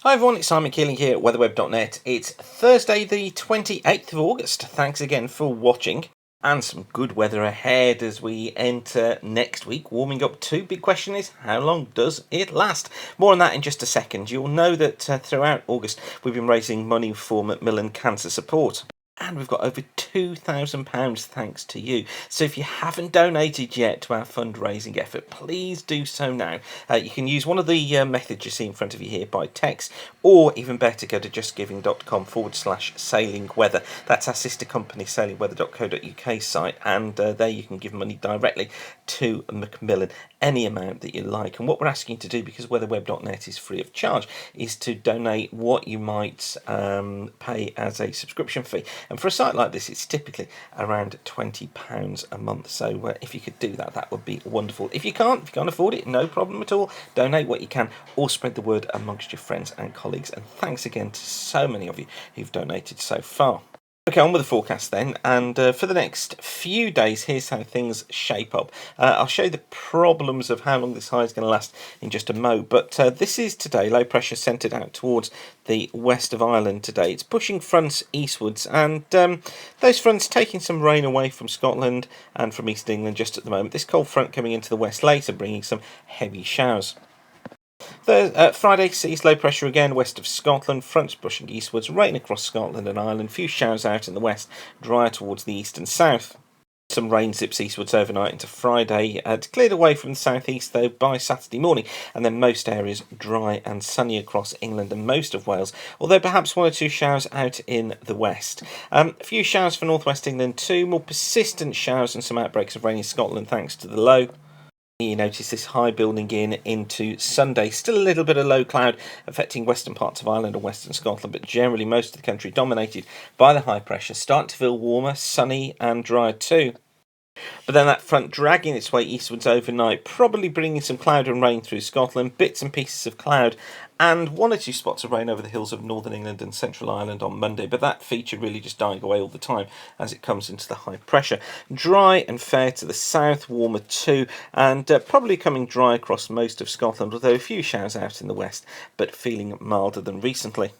Hi everyone, it's Simon Keeling here at weatherweb.net. It's Thursday the 28th of August. Thanks again for watching, and some good weather ahead as we enter next week. Warming up too. Big question is, how long does it last? More on that in just a second. You'll know that throughout August we've been raising money for Macmillan Cancer Support. And we've got over £2,000 thanks to you. So if you haven't donated yet to our fundraising effort, please do so now. You can use one of the methods you see in front of you here by text, or even better, go to justgiving.com/sailingweather. That's our sister company, sailingweather.co.uk site, and there you can give money directly to Macmillan, any amount that you like. And what we're asking you to do, because weatherweb.net is free of charge, is to donate what you might pay as a subscription fee. And for a site like this, it's typically around £20 a month. So if you could do that, that would be wonderful. If you can't afford it, no problem at all. Donate what you can, or spread the word amongst your friends and colleagues. And thanks again to so many of you who've donated so far. Okay, on with the forecast then, and for the next few days, here's how things shape up. I'll show you the problems of how long this high is going to last in just a mo, but this is today, low pressure centred out towards the west of Ireland today. It's pushing fronts eastwards, and those fronts taking some rain away from Scotland and from East England just at the moment. This cold front coming into the west later, bringing some heavy showers. Friday sees low pressure again west of Scotland, fronts pushing eastwards, rain across Scotland and Ireland, few showers out in the west, drier towards the east and south. Some rain zips eastwards overnight into Friday. It's cleared away from the southeast though by Saturday morning, and then most areas dry and sunny across England and most of Wales, although perhaps one or two showers out in the west. A few showers for northwest England too, more persistent showers and some outbreaks of rain in Scotland thanks to the low. You notice this high building in into Sunday. Still a little bit of low cloud affecting western parts of Ireland and western Scotland, but generally most of the country dominated by the high pressure. Starting to feel warmer, sunny and dry too. But then that front dragging its way eastwards overnight, probably bringing some cloud and rain through Scotland, bits and pieces of cloud, and one or two spots of rain over the hills of northern England and central Ireland on Monday. But that feature really just dying away all the time as it comes into the high pressure. Dry and fair to the south, warmer too, and probably coming dry across most of Scotland, although a few showers out in the west, but feeling milder than recently.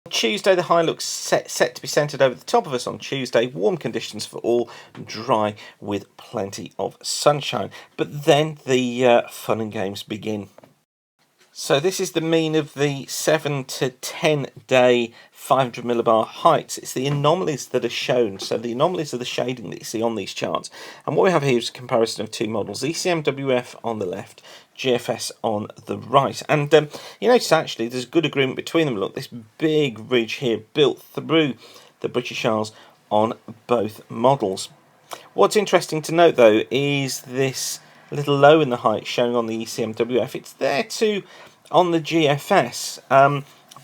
Tuesday, the high looks set to be centred over the top of us on Tuesday. Warm conditions for all, dry with plenty of sunshine. But then the fun and games begin. So this is the mean of the 7 to 10 day 500 millibar heights. It's the anomalies that are shown. So the anomalies are the shading that you see on these charts. And what we have here is a comparison of two models, ECMWF on the left, GFS on the right. And you notice actually there's good agreement between them. Look, this big ridge here built through the British Isles on both models. What's interesting to note though is this little low in the height showing on the ECMWF. It's there too on the GFS,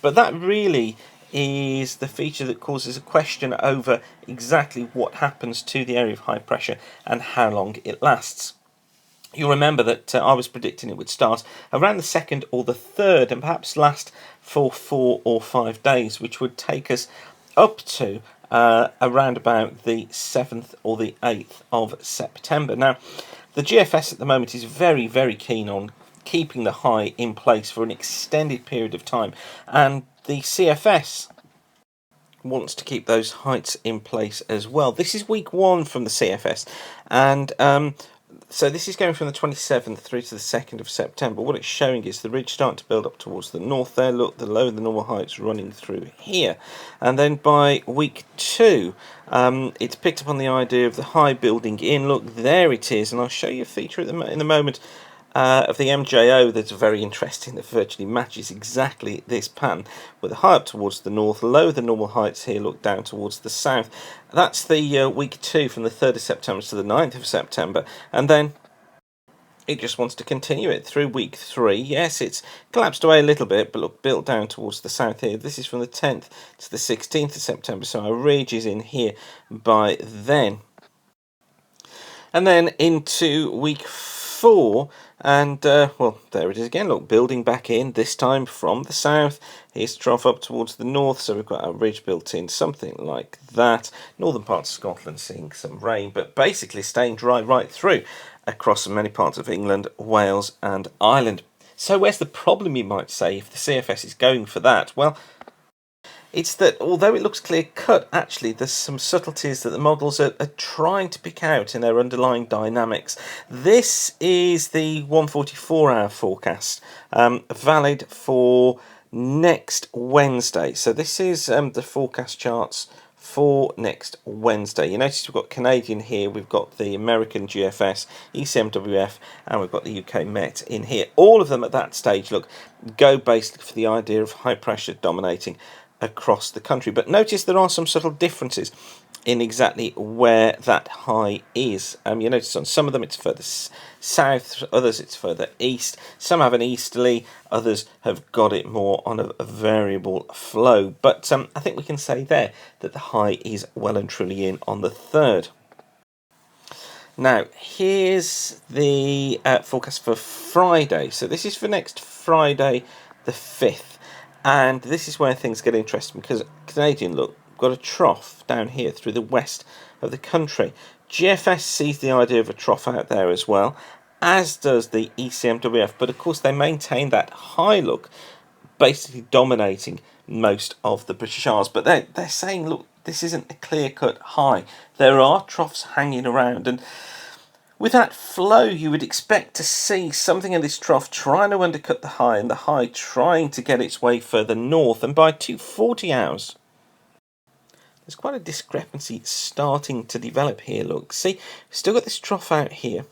but that really is the feature that causes a question over exactly what happens to the area of high pressure and how long it lasts. You'll remember that I was predicting it would start around the 2nd or the 3rd and perhaps last for 4 or 5 days, which would take us up to around about the 7th or the 8th of September. Now, the GFS at the moment is very, very keen on keeping the high in place for an extended period of time, and the CFS wants to keep those heights in place as well. This is week 1 from the CFS, and so this is going from the 27th through to the 2nd of September. What it's showing is the ridge starting to build up towards the north there. Look, the low, the normal heights running through here. And then by week 2, it's picked up on the idea of the high building in. Look, there it is. And I'll show you a feature in a moment of the MJO that's very interesting, that virtually matches exactly this pattern, with the high up towards the north, low the normal heights here, look down towards the south. That's the week 2 from the 3rd of September to the 9th of September, and then it just wants to continue it through week 3. Yes, it's collapsed away a little bit, but look, built down towards the south here. This is from the 10th to the 16th of September, so our ridge is in here by then. And then into week 4, and well, there it is again. Look, building back in, this time from the south. Here's trough up towards the north, so we've got our ridge built in, something like that. Northern parts of Scotland seeing some rain, but basically staying dry right through across many parts of England, Wales and Ireland. So where's the problem, you might say, if the CFS is going for that? Well, it's that although it looks clear cut, actually there's some subtleties that the models are trying to pick out in their underlying dynamics. This is the 144-hour forecast, valid for next Wednesday. So this is the forecast charts for next Wednesday. You notice we've got Canadian here, we've got the American GFS, ECMWF, and we've got the UK Met in here. All of them at that stage, look, go basically for the idea of high pressure dominating across the country. But notice there are some subtle differences in exactly where that high is. You notice on some of them it's further south, others it's further east. Some have an easterly, others have got it more on a variable flow. But I think we can say there that the high is well and truly in on the 3rd. Now, here's the forecast for Friday. So this is for next Friday, the 5th. And this is where things get interesting, because Canadian, look, got a trough down here through the west of the country. GFS sees the idea of a trough out there as well, as does the ECMWF. But of course, they maintain that high look, basically dominating most of the British Isles. But they're saying, look, this isn't a clear-cut high. There are troughs hanging around, and with that flow, you would expect to see something in this trough trying to undercut the high, and the high trying to get its way further north. And by 2:40 hours, there's quite a discrepancy starting to develop here. Look, see, we've still got this trough out here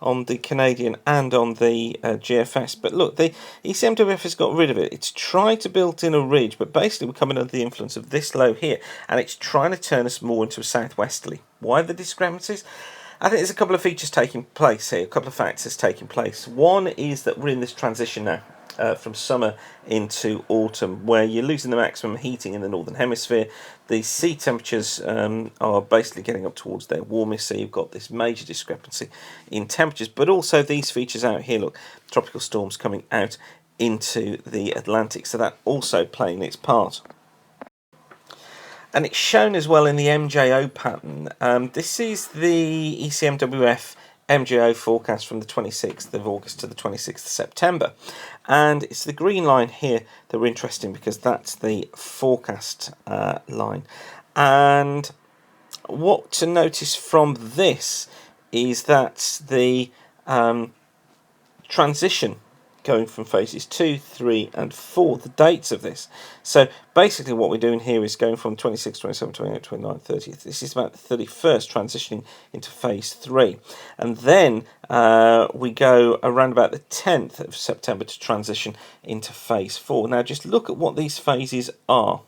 on the Canadian and on the GFS. But look, the ECMWF has got rid of it. It's tried to build in a ridge, but basically we're coming under the influence of this low here, and it's trying to turn us more into a southwesterly. Why the discrepancies? I think there's a couple of features taking place here, a couple of factors taking place. One is that we're in this transition now from summer into autumn, where you're losing the maximum heating in the northern hemisphere. The sea temperatures are basically getting up towards their warmest, so you've got this major discrepancy in temperatures. But also these features out here, look, tropical storms coming out into the Atlantic, so that also playing its part. And it's shown as well in the MJO pattern. This is the ECMWF MJO forecast from the 26th of August to the 26th of September. And it's the green line here that we're interested in, because that's the forecast line. And what to notice from this is that the transition going from phases 2, 3 and 4, the dates of this. So basically what we're doing here is going from 26, 27, 28, 29, 30th. This is about the 31st, transitioning into phase 3. And then we go around about the 10th of September to transition into phase 4. Now just look at what these phases are,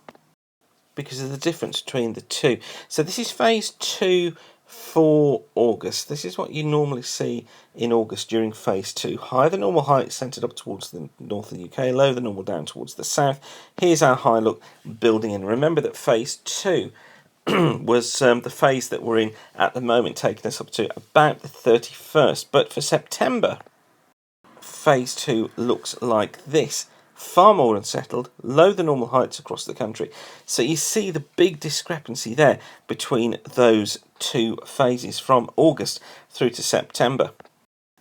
because of the difference between the two. So this is phase 2 for August. This is what you normally see in August during phase 2. Higher than normal height centred up towards the north of the UK, lower than normal down towards the south. Here's our high look building in. Remember that phase 2 was the phase that we're in at the moment, taking us up to about the 31st. But for September, phase 2 looks like this. Far more unsettled, lower than normal heights across the country. So you see the big discrepancy there between those two phases from August through to September.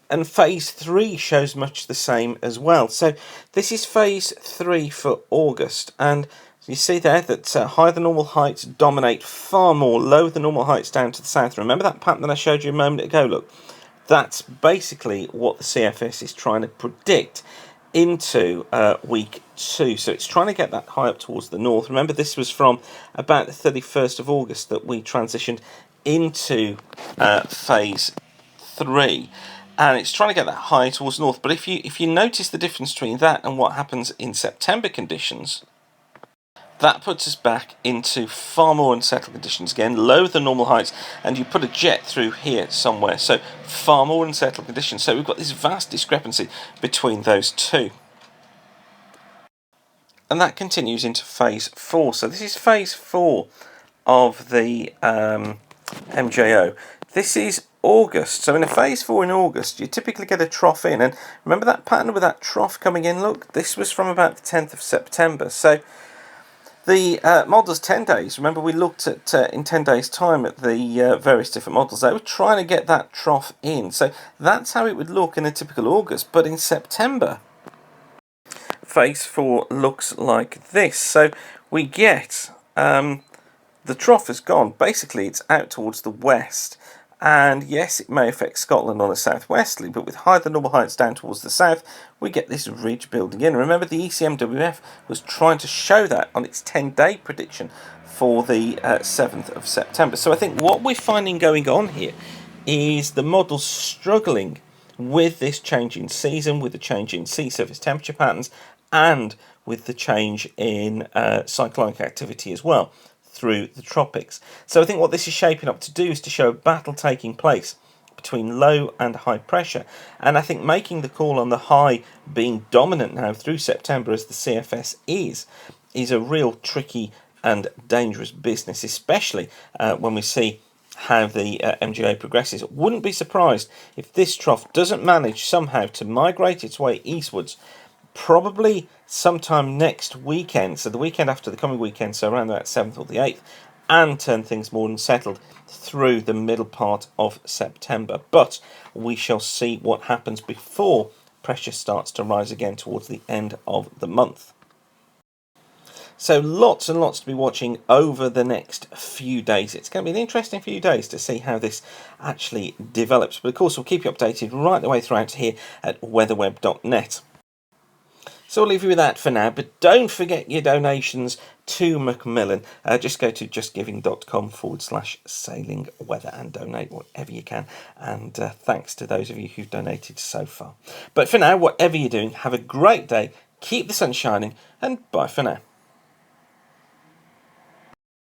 And phase 3 shows much the same as well. So this is phase 3 for August, and you see there that higher than normal heights dominate far more, lower than normal heights down to the south. Remember that pattern that I showed you a moment ago? Look, that's basically what the CFS is trying to predict into week 2. So it's trying to get that high up towards the north. Remember, this was from about the 31st of August that we transitioned into phase 3, and it's trying to get that high towards the north. But if you notice the difference between that and what happens in September conditions, that puts us back into far more unsettled conditions again, lower than normal heights, and you put a jet through here somewhere, so far more unsettled conditions. So we've got this vast discrepancy between those two. And that continues into phase 4. So this is phase 4 of the MJO. This is August. So in a phase 4 in August, you typically get a trough in. And remember that pattern with that trough coming in? Look, this was from about the 10th of September. So the models 10 days, remember we looked at in 10 days time at the various different models. They were trying to get that trough in. So that's how it would look in a typical August. But in September, phase 4 looks like this. So we get the trough has gone. Basically, it's out towards the west. And yes, it may affect Scotland on a southwesterly, but with higher than normal heights down towards the south, we get this ridge building in. Remember, the ECMWF was trying to show that on its 10-day prediction for the 7th of September. So I think what we're finding going on here is the model's struggling with this change in season, with the change in sea surface temperature patterns, and with the change in cyclonic activity as well through the tropics. So I think what this is shaping up to do is to show a battle taking place between low and high pressure, and I think making the call on the high being dominant now through September as the CFS is a real tricky and dangerous business, especially when we see how the MGA progresses. Wouldn't be surprised if this trough doesn't manage somehow to migrate its way eastwards, probably sometime next weekend, so the weekend after the coming weekend, so around that 7th or the 8th, and turn things more unsettled through the middle part of September. But we shall see what happens before pressure starts to rise again towards the end of the month. So lots and lots to be watching over the next few days. It's going to be an interesting few days to see how this actually develops. But of course, we'll keep you updated right the way throughout here at weatherweb.net. So I'll leave you with that for now, but don't forget your donations to Macmillan. Just go to justgiving.com/sailing weather and donate whatever you can. And thanks to those of you who've donated so far. But for now, whatever you're doing, have a great day, keep the sun shining, and bye for now.